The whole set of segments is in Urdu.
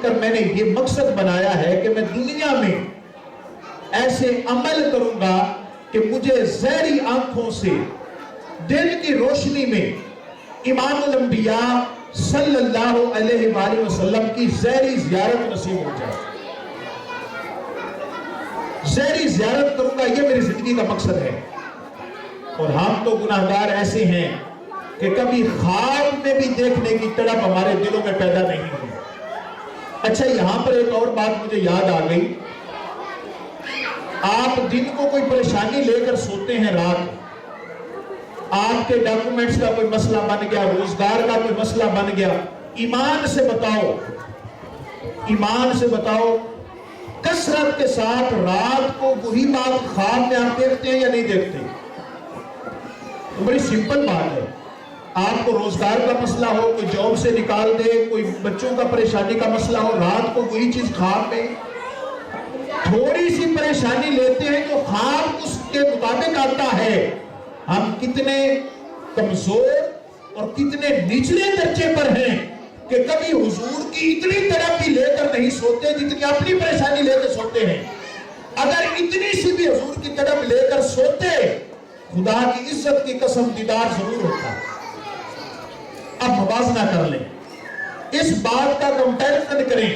کر میں نے یہ مقصد بنایا ہے کہ میں دنیا میں ایسے عمل کروں گا کہ مجھے زہری آنکھوں سے دل کی روشنی میں امام الانبیاء صلی اللہ علیہ وآلہ وسلم کی زہری زیارت نصیب ہو جائے. زہری زیارت کروں گا، یہ میری زندگی کا مقصد ہے. اور ہم تو گناہگار ایسے ہیں کہ کبھی خواب میں بھی دیکھنے کی تڑپ ہمارے دلوں میں پیدا نہیں ہوئی. اچھا، یہاں پر ایک اور بات مجھے یاد آ گئی. آپ دن کو کوئی پریشانی لے کر سوتے ہیں، رات آپ کے ڈاکومنٹس کا کوئی مسئلہ بن گیا، روزگار کا کوئی مسئلہ بن گیا. ایمان سے بتاؤ، ایمان سے بتاؤ، کثرت کے ساتھ رات کو وہی بات خواب میں آپ دیکھتے ہیں یا نہیں دیکھتے؟ بڑی سمپل بات ہے. آپ کو روزگار کا مسئلہ ہو، کوئی جاب سے نکال دے، کوئی بچوں کا پریشانی کا مسئلہ ہو، رات کو وہی چیز خواب میں. تھوڑی سی پریشانی لیتے ہیں تو خواب اس کے مطابق آتا ہے. ہم کتنے کمزور اور کتنے نچلے درجے پر ہیں کہ کبھی حضور کی اتنی طرف بھی لے کر نہیں سوتے جتنی اپنی پریشانی لے کر سوتے ہیں. اگر اتنی سی بھی حضور کی طرف لے کر سوتے، خدا کی عزت کی قسم دیدار ضرور ہوتا. اب موازنہ کر لیں، اس بات کا کمپیریزن کریں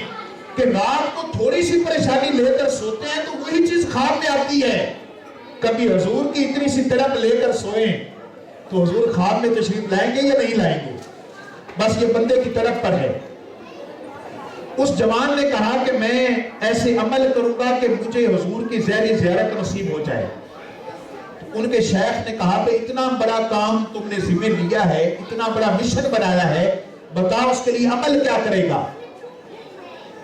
کہ رات کو تھوڑی سی پریشانی لے کر سوتے ہیں تو وہی چیز خواب میں آتی ہے. کبھی حضور کی اتنی سی طرف لے کر سوئیں تو حضور خواب میں تشریف لائیں گے یا نہیں لائیں گے؟ بس یہ بندے کی طرف پر ہے. اس جوان نے کہا کہ میں ایسے عمل کروں گا کہ مجھے حضور کی زہری زیارت نصیب ہو جائے. ان کے شیخ نے کہا کہ اتنا بڑا کام تم نے ذمہ لیا ہے، اتنا بڑا مشن بنایا ہے، بتا اس کے لیے عمل کیا کرے گا؟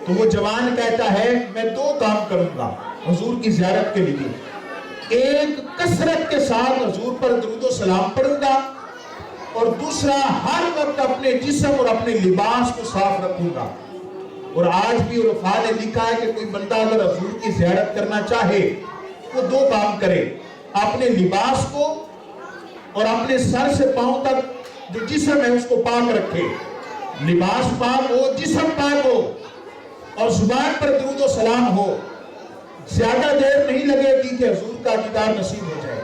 تو وہ جوان کہتا ہے میں 2 کام کروں گا حضور کی زیارت کے لیے. ایک، کثرت کے ساتھ حضور پر درود و سلام پڑھوں گا، اور دوسرا، ہر وقت اپنے جسم اور اپنے لباس کو صاف رکھوں گا. اور آج بھی عرفاء نے لکھا ہے کہ کوئی بندہ اگر حضور کی زیارت کرنا چاہے وہ 2 کام کرے، اپنے لباس کو اور اپنے سر سے پاؤں تک جو جسم ہے اس کو پاک رکھے. لباس پاک ہو، جسم پاک ہو، اور زبان پر درود و سلام ہو. زیادہ دیر نہیں لگے گی کہ حضور کا دیدار نصیب ہو جائے.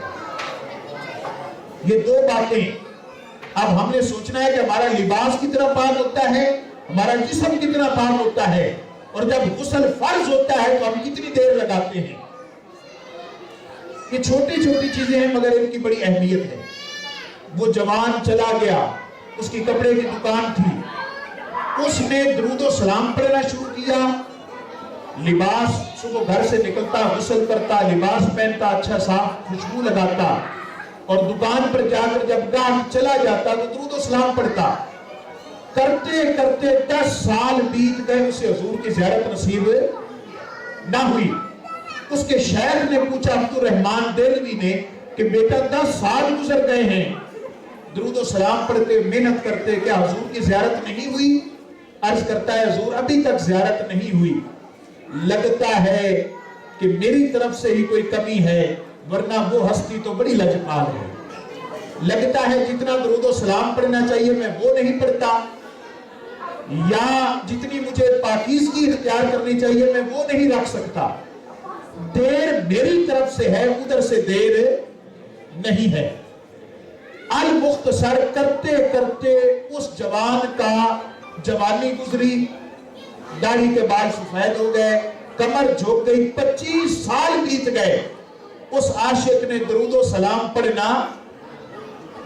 یہ 2 باتیں. اب ہم نے سوچنا ہے کہ ہمارا لباس کتنا پاک ہوتا ہے، ہمارا جسم کتنا پاک ہوتا ہے، اور جب غسل فرض ہوتا ہے تو ہم کتنی دیر لگاتے ہیں. یہ چھوٹی چھوٹی چیزیں ہیں مگر ان کی بڑی اہمیت ہے. وہ جوان چلا گیا، اس کی کپڑے کی دکان تھی، اس نے درود و سلام پڑھنا شروع کیا. لباس، صبح گھر سے نکلتا، غسل کرتا، لباس پہنتا، اچھا صاف خوشبو لگاتا، اور دکان پر جا کر جب گاہک چلا جاتا تو درود و سلام پڑھتا. کرتے کرتے 10 سال بیت گئے، اسے حضور کی زیارت نصیب نہ ہوئی. اس کے شیخ نے پوچھا عبد الرحمن دہلوی نے کہ بیٹا 10 سال گزر گئے ہیں، درود و سلام پڑھتے، محنت کرتے، کیا حضور کی زیارت نہیں ہوئی؟ عرض کرتا ہے حضور ابھی تک زیارت نہیں ہوئی. لگتا ہے کہ میری طرف سے ہی کوئی کمی ہے، ورنہ وہ ہستی تو بڑی لجپال ہے. لگتا ہے جتنا درود و سلام پڑھنا چاہیے میں وہ نہیں پڑھتا، یا جتنی مجھے پاکیزگی اختیار کرنی چاہیے میں وہ نہیں رکھ سکتا. دیر میری طرف سے ہے، ادھر سے دیر نہیں ہے. المختصر، کرتے کرتے اس جوان کا جوانی گزری، داڑھی کے بال سفید ہو گئے، کمر جھک گئی، 25 سال بیت گئے. اس عاشق نے درود و سلام پڑھنا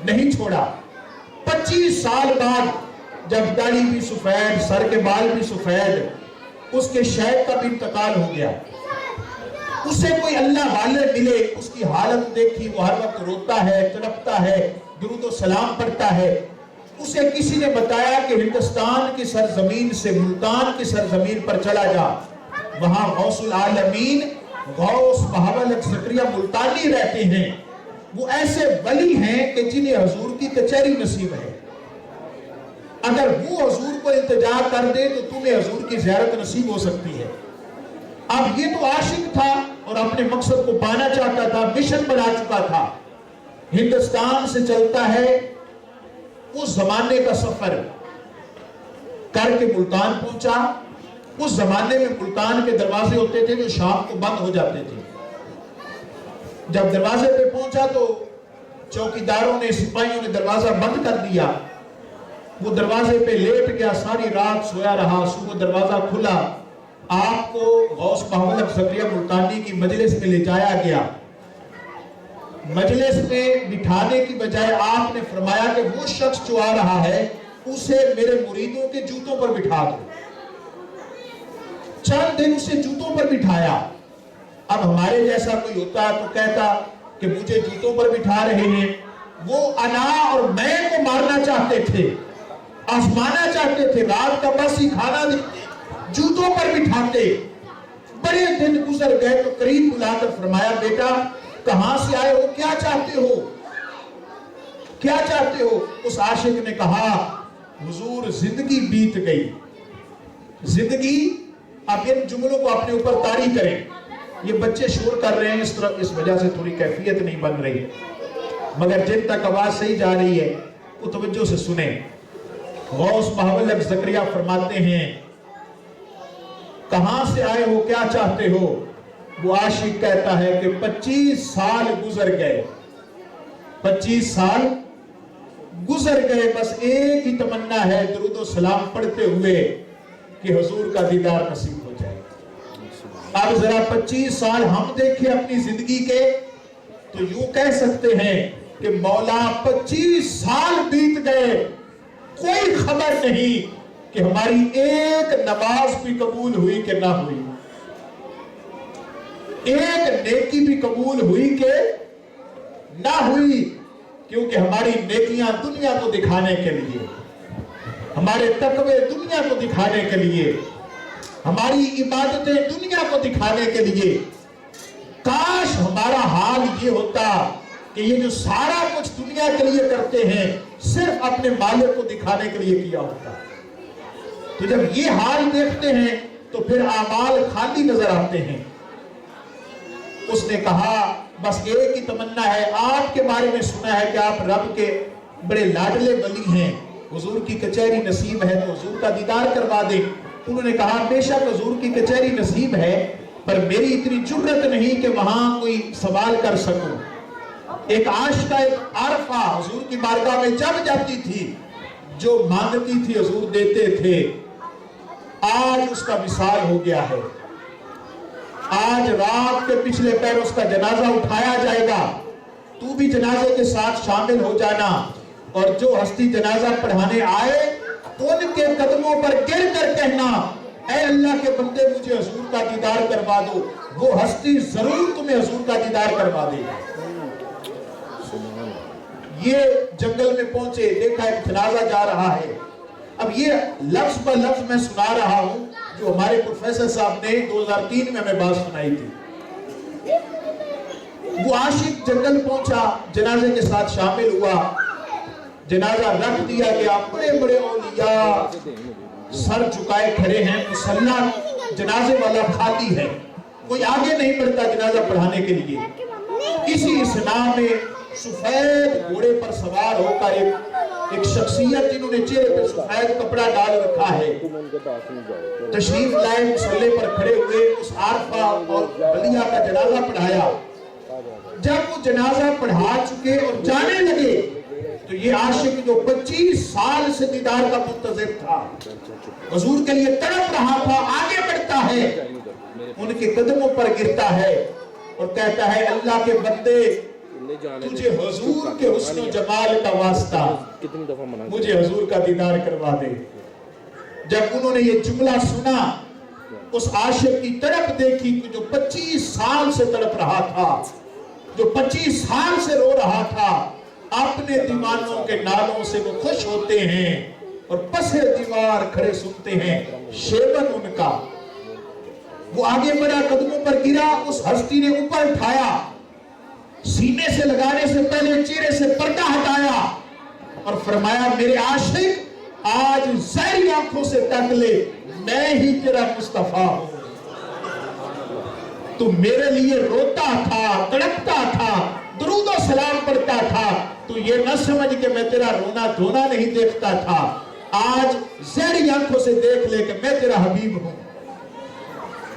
نہیں چھوڑا. 25 سال بعد جب داڑھی بھی سفید، سر کے بال بھی سفید، اس کے شیخ کا بھی انتقال ہو گیا. اسے کوئی اللہ والے ملے، اس کی حالت دیکھی، وہ ہر وقت روتا ہے، تڑپتا ہے، درود و سلام پڑھتا ہے. اسے کسی نے بتایا کہ ہندوستان کی سرزمین سے ملتان کی سرزمین پر چلا جا، وہاں غوث العالمین غوث بہاول زکریا ملتانی رہتے ہیں. وہ ایسے ولی ہیں کہ جنہیں حضور کی کچہری نصیب ہے. اگر وہ حضور کو التجا کر دے تو تمہیں حضور کی زیارت نصیب ہو سکتی ہے. اب یہ تو عاشق تھا اور اپنے مقصد کو پانا چاہتا تھا، مشن بنا چکا تھا. ہندوستان سے چلتا ہے، اس زمانے کا سفر کر کے ملتان پہنچا. اس زمانے میں ملتان کے دروازے ہوتے تھے جو شام کو بند ہو جاتے تھے. جب دروازے پہ پہنچا تو چوکیداروں نے سپاہیوں نے دروازہ بند کر دیا. وہ دروازے پہ لیٹ گیا, ساری رات سویا رہا. صبح دروازہ کھلا, آپ کو غوث محمد زکریا ملتانی کی مجلس میں لے جایا گیا. مجلس میں بٹھانے کی بجائے آپ نے فرمایا کہ وہ شخص جو آ رہا ہے اسے میرے مریدوں کے جوتوں پر بٹھا دو. چند دن اسے جوتوں پر بٹھایا. اب ہمارے جیسا کوئی ہوتا تو کہتا کہ مجھے جوتوں پر بٹھا رہے ہیں. وہ انا اور میں کو مارنا چاہتے تھے, آزمانا چاہتے تھے. رات کا بس ہی کھانا دیتے, جوتوں پر بٹھاتے. بڑے دن گزر گئے تو قریب بلا کر فرمایا, بیٹا کہاں سے آئے ہو, کیا چاہتے ہو, کیا چاہتے ہو؟ اس عاشق نے کہا, حضور زندگی بیت گئی. زندگی, اب ان جملوں کو اپنے اوپر طاری کریں. یہ بچے شور کر رہے ہیں اس طرف, اس وجہ سے تھوڑی کیفیت نہیں بن رہی, مگر جن تک آواز صحیح جا رہی ہے وہ توجہ سے سنیں. غوث محمد زکریا فرماتے ہیں, کہاں سے آئے ہو, کیا چاہتے ہو؟ وہ عاشق کہتا ہے کہ 25 سال گزر گئے, 25 سال گزر گئے, بس ایک ہی تمنا ہے درود و سلام پڑھتے ہوئے کہ حضور کا دیدار نصیب ہو جائے. اب ذرا 25 سال ہم دیکھیں اپنی زندگی کے تو یوں کہہ سکتے ہیں کہ مولا 25 سال بیت گئے, کوئی خبر نہیں کہ ہماری ایک نماز بھی قبول ہوئی کہ نہ ہوئی, ایک نیکی بھی قبول ہوئی کہ نہ ہوئی. کیونکہ ہماری نیکیاں دنیا کو دکھانے کے لیے, ہمارے تقوی دنیا کو دکھانے کے لیے, ہماری عبادتیں دنیا کو دکھانے کے لیے. کاش ہمارا حال یہ ہوتا کہ یہ جو سارا کچھ دنیا کے لیے کرتے ہیں صرف اپنے مالک کو دکھانے کے لیے کیا ہوتا. تو جب یہ حال دیکھتے ہیں تو پھر اعمال خالی نظر آتے ہیں. اس نے کہا بس ایک ہی تمنا ہے, آپ کے بارے میں سنا ہے کہ آپ رب کے بڑے لاڈلے ولی ہیں, حضور کی کچہری نصیب ہے تو حضور کا دیدار کروا دیں. انہوں نے کہا بے شک حضور کی کچہری نصیب ہے, پر میری اتنی جرت نہیں کہ وہاں کوئی سوال کر سکوں. ایک عاشقہ, ایک عارفہ حضور کی بارگاہ میں جب جاتی تھی, جو مانگتی تھی حضور دیتے تھے. آج اس کا وصال ہو گیا ہے. آج رات کے پچھلے پہر اس کا جنازہ اٹھایا جائے گا, تو بھی جنازے کے ساتھ شامل ہو جانا. اور جو ہستی جنازہ پڑھانے آئے ان کے قدموں پر گر کر کہنا, اے اللہ کے بندے مجھے حضور کا دیدار کروا دو. وہ ہستی ضرور تمہیں حضور کا دیدار کروا دے گا. یہ جنگل میں پہنچے, دیکھا ایک جنازہ جا رہا ہے. اب یہ لفظ بہ لفظ میں سنا رہا ہوں جو ہمارے پروفیسر صاحب نے 2003 میں ہمیں بات سنائی تھی. وہ عاشق جنگل پہنچا, جنازے کے ساتھ شامل ہوا, جنازہ رکھ دیا گیا. بڑے بڑے اولیاء سر جھکائے کھڑے ہیں, مسلح جنازے والا خالی ہے, کوئی آگے نہیں بڑھتا جنازہ پڑھانے کے لیے. اسی اسنا میں سفید گھوڑے پر سوار ہو کر ایک شخصیت جنہوں نے چہرے پر سفید کپڑا ڈال رکھا ہے تشریف لائے, مصلی پر کھڑے ہوئے, اس عارفہ اور ولیہ کا جنازہ پڑھایا. جب وہ جنازہ پڑھا چکے اور جانے لگے تو یہ عاشق جو 25 سال سے دیدار کا منتظر تھا, حضور کے لیے تڑپ رہا تھا, آگے بڑھتا ہے, ان کے قدموں پر گرتا ہے اور کہتا ہے اللہ کے بندے تجھے حضور کے حسن و جمال کا واسطہ, مجھے حضور کا دیدار کروا دے. جب انہوں نے یہ جملہ سنا, اس عاشق کی تڑپ دیکھی جو 25 سال سے تڑپ رہا تھا, جو 25 سال سے رو رہا تھا, اپنے دیوانوں کے نالوں سے وہ خوش ہوتے ہیں اور پسے دیوار کھڑے سنتے ہیں شیون ان کا. وہ آگے بڑھا, قدموں پر گرا, اس ہستی نے اوپر اٹھایا, سینے سے لگانے سے پہلے چہرے سے پردہ ہٹایا اور فرمایا میرے عاشق آج زہری آنکھوں سے تک لے, میں ہی تیرا مصطفیٰ ہوں. تو میرے لیے روتا تھا, تڑپتا تھا, درود و سلام پڑھتا تھا, تو یہ نہ سمجھ کہ میں تیرا رونا دھونا نہیں دیکھتا تھا. آج زہری آنکھوں سے دیکھ لے کہ میں تیرا حبیب ہوں.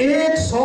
100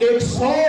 100